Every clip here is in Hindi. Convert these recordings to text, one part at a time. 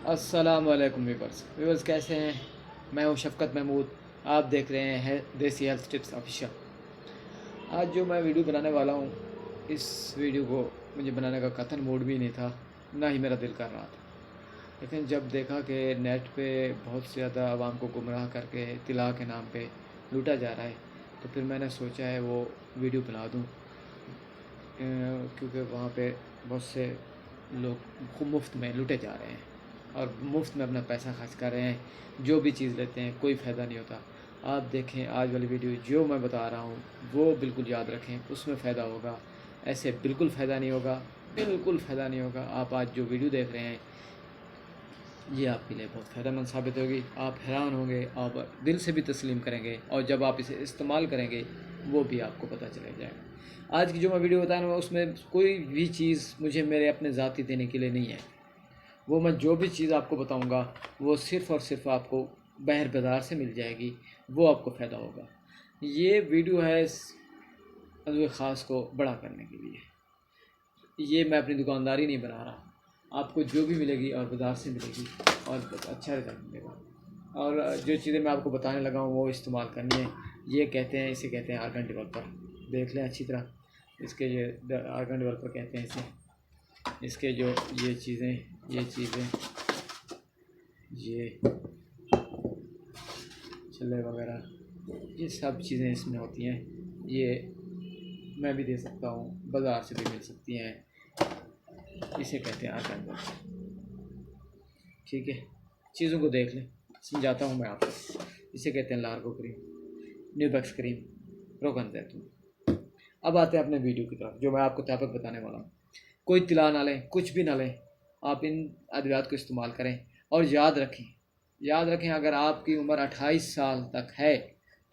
अस्सलाम वालेकुम व्यूवर्स कैसे हैं। मैं हूं शफ़क़त महमूद। आप देख रहे हैं देसी हेल्थ टिप्स ऑफिशियल। आज जो मैं वीडियो बनाने वाला हूं, इस वीडियो को मुझे बनाने का कतई मूड भी नहीं था, ना ही मेरा दिल कर रहा था। लेकिन जब देखा कि नेट पे बहुत ज़्यादा आवाम को गुमराह करके तिला के नाम पे लूटा जा रहा है, तो फिर मैंने सोचा है वो वीडियो बना दूं। क्योंकि वहाँ पे बहुत से लोग मुफ्त में लूटे जा रहे हैं और मुफ्त में अपना पैसा खर्च कर रहे हैं। जो भी चीज़ लेते हैं कोई फ़ायदा नहीं होता। आप देखें आज वाली वीडियो जो मैं बता रहा हूँ वो बिल्कुल याद रखें, उसमें फ़ायदा होगा। ऐसे बिल्कुल फ़ायदा नहीं होगा, बिल्कुल फ़ायदा नहीं होगा। आप आज जो वीडियो देख रहे हैं ये आपके लिए बहुत फ़ायदेमंद साबित होगी। आप हैरान होंगे, आप दिल से भी तस्लीम करेंगे और जब आप इसे इस्तेमाल करेंगे वो भी आपको पता चला जाएगा। आज की जो मैं वीडियो बता रहा हूँ उसमें कोई भी चीज़ मुझे मेरे अपने ज़ाती देने के लिए नहीं है। वो मैं जो भी चीज़ आपको बताऊंगा वो सिर्फ़ और सिर्फ आपको बाहर बाज़ार से मिल जाएगी, वो आपको फ़ायदा होगा। ये वीडियो है इस अज़्व ख़ास को बड़ा करने के लिए। ये मैं अपनी दुकानदारी नहीं बना रहा। आपको जो भी मिलेगी और बाज़ार से मिलेगी और अच्छा रिज़ल्ट मिलेगा। और जो चीज़ें मैं आपको बताने लगा हूँ वो इस्तेमाल करनी है। ये कहते हैं, इसे कहते हैं आर्गन डेवलपर। देख लें अच्छी तरह, इसके ये आर्गन डेवलपर कहते हैं इसे। इसके जो ये चीज़ें ये छल्ले वगैरह ये सब चीज़ें इसमें होती हैं। ये मैं भी दे सकता हूँ, बाज़ार से भी मिल सकती हैं। इसे कहते हैं आर्गन डेवलपर। ठीक है, चीज़ों को देख लें, समझाता हूँ मैं आपको। इसे कहते हैं लार्गो क्रीम, न्यूबैक्स क्रीम, रोगन जैतून। अब आते हैं अपने वीडियो की तरफ, जो मैं आपको टॉपिक बताने वाला हूँ। कोई तिला ना लें, कुछ भी ना लें, आप इन अद्वियात को इस्तेमाल करें। और याद रखें अगर आपकी उम्र 28 साल तक है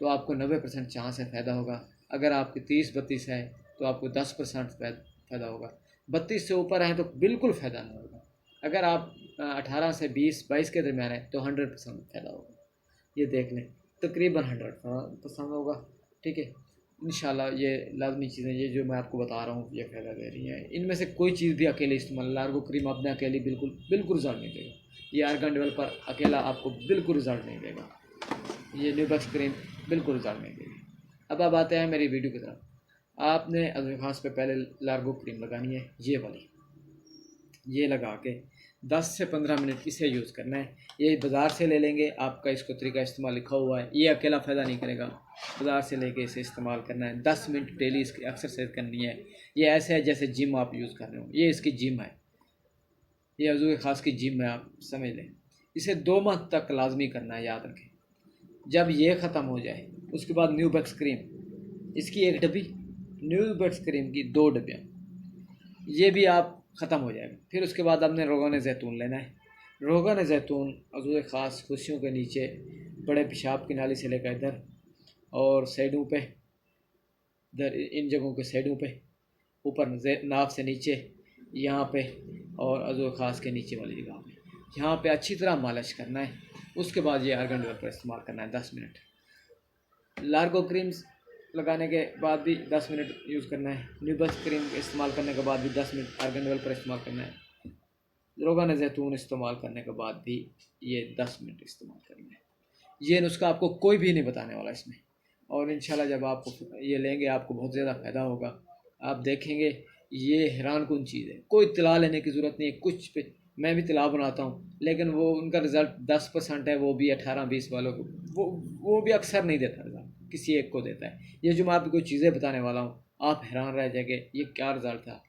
तो आपको 90% चांस है फ़ायदा होगा। अगर आपकी 30-32 है तो आपको 10% फ़ायदा होगा। 32 से ऊपर हैं तो बिल्कुल फ़ायदा नहीं होगा। अगर आप 18 से 20-22 के दरमियान है तो 100% फ़ायदा होगा। ये देख लें, तकरीबन 100% होगा। ठीक है, इंशाल्लाह ये लाज़मी चीज़ें ये जो मैं आपको बता रहा हूँ ये फ़ायदा दे रही हैं। इनमें से कोई चीज़ भी अकेले इस्तेमाल, लार्गो क्रीम अपने अकेली बिल्कुल रिज़ल्ट नहीं देगा। ये आर्गन डेवलपर अकेला आपको बिल्कुल रिज़ल्ट नहीं देगा। ये न्यूबैक्स क्रीम बिल्कुल रिज़ल्ट नहीं देगी। अब आते हैं मेरी वीडियो की तरफ। आपने अज़्व पे पहले लार्गो क्रीम लगानी है, ये वाली। ये लगा के 10 से 15 मिनट इसे यूज़ करना है। ये बाज़ार से ले लेंगे, आपका इसको तरीका इस्तेमाल लिखा हुआ है। ये अकेला फ़ायदा नहीं करेगा, बाज़ार से लेके इसे इस्तेमाल करना है। 10 मिनट डेली इसकी एक्सरसाइज करनी है। ये ऐसे है जैसे जिम आप यूज़ कर रहे हो, ये इसकी जिम है। ये अज़्व ख़ास की जिम है, आप समझ लें। इसे 2 माह तक लाजमी करना है, याद रखें। जब ये ख़त्म हो जाए उसके बाद न्यूबैक्स क्रीम, इसकी 1 डब्बी, न्यूबैक्स क्रीम की 2 डब्बियाँ, ये भी आप ख़त्म हो जाएगा। फिर उसके बाद आपने रोगन ज़ैतून लेना है। रोगन ज़ैतून अज़्व ख़ास खुशियों के नीचे, बड़े पेशाब की नाली से लेकर इधर और साइडों पे, इधर इन जगहों के साइडों पे, ऊपर नाफ से नीचे यहाँ पे, और अज़्व ख़ास के नीचे वाली जगह पे, यहाँ पे अच्छी तरह मालिश करना है। उसके बाद ये आर्गन डेवलपर इस्तेमाल करना है 10 मिनट। लार्गो क्रीम्स लगाने के बाद भी 10 मिनट यूज़ करना है। न्यूबैक्स क्रीम इस्तेमाल करने के बाद भी 10 मिनट आर्गन डेवलपर इस्तेमाल करना है। रोगन ज़ैतून इस्तेमाल करने के बाद भी ये 10 मिनट इस्तेमाल करना है। ये नुस्खा आपको कोई भी नहीं बताने वाला इसमें। और इंशाल्लाह जब आप ये लेंगे आपको बहुत ज़्यादा फ़ायदा होगा। आप देखेंगे ये हैरान कुन चीज़ है। कोई तिला लेने की ज़रूरत नहीं है कुछ पे। मैं भी तिला बनाता हूँ लेकिन वो उनका रिज़ल्ट 10% है, वो भी 18-20 वालों को, वो भी अक्सर नहीं देता रिज़ल्ट, किसी एक को देता है। ये जो मैं आपको कोई चीज़ें बताने वाला हूँ आप हैरान रह जाएंगे ये क्या रिज़ल्ट था।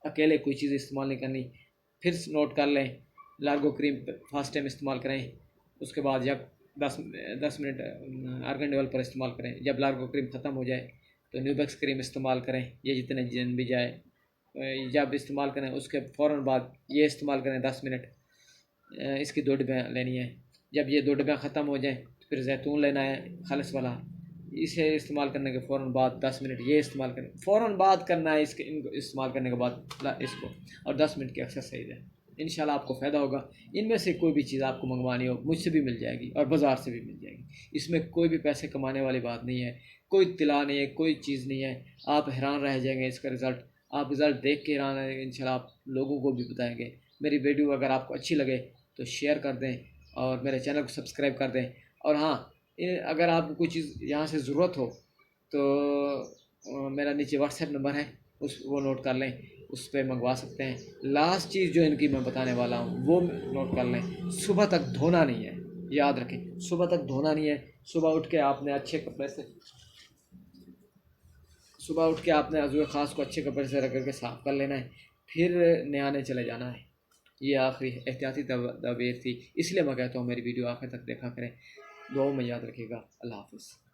अकेले कोई चीज़ इस्तेमाल नहीं करनी। फिर नोट कर लें, लार्गो क्रीम फर्स्ट टाइम इस्तेमाल करें, उसके बाद जब 10 मिनट आर्गन डेवलपर इस्तेमाल करें। जब लार्गो क्रीम ख़त्म हो जाए तो न्यूबैक्स क्रीम इस्तेमाल करें, ये जितने दिन भी जाए। जब इस्तेमाल करें उसके फ़ौरन बाद ये इस्तेमाल करें 10 मिनट। इसकी 2 डिब्बियाँ लेनी है। जब ये 2 डिब्बियाँ ख़त्म हो जाए तो फिर जैतून लेना है खालिस वाला। इसे इस्तेमाल करने के फ़ौरन बाद 10 मिनट ये इस्तेमाल करें, फ़ौरन बाद करना है इसके, इनको इस्तेमाल करने के बाद इसको, और 10 मिनट की एक्सरसाइज है। इंशाल्लाह आपको फ़ायदा होगा। इनमें से कोई भी चीज़ आपको मंगवानी हो मुझसे भी मिल जाएगी और बाज़ार से भी मिल जाएगी। इसमें कोई भी पैसे कमाने वाली बात नहीं है, कोई तिला नहीं है, कोई चीज़ नहीं है। आप हैरान रह जाएंगे इसका रिज़ल्ट। आप रिज़ल्ट देख के हैरान रहेंगे। इंशाल्लाह आप लोगों को भी बताएंगे। मेरी वीडियो अगर आपको अच्छी लगे तो शेयर कर दें और मेरे चैनल को सब्सक्राइब कर दें। और हाँ, अगर आपको कोई चीज़ यहाँ से ज़रूरत हो तो मेरा नीचे व्हाट्सएप नंबर है, वो नोट कर लें, उस पर मंगवा सकते हैं। लास्ट चीज़ जो इनकी मैं बताने वाला हूँ वो नोट कर लें, सुबह तक धोना नहीं है, याद रखें, सुबह तक धोना नहीं है। सुबह उठ के आपने अच्छे कपड़े से सुबह उठ के आपने अज़ूर ख़ास को अच्छे कपड़े से रगड़ के साफ़ कर लेना है, फिर नहाने चले जाना है। ये आखिरी एहतियाती तदबीर थी, इसलिए मैं कहता हूँ मेरी वीडियो आखिर तक देखा करें। दुआओं में याद रखिएगा। अल्लाह हाफ़िज़।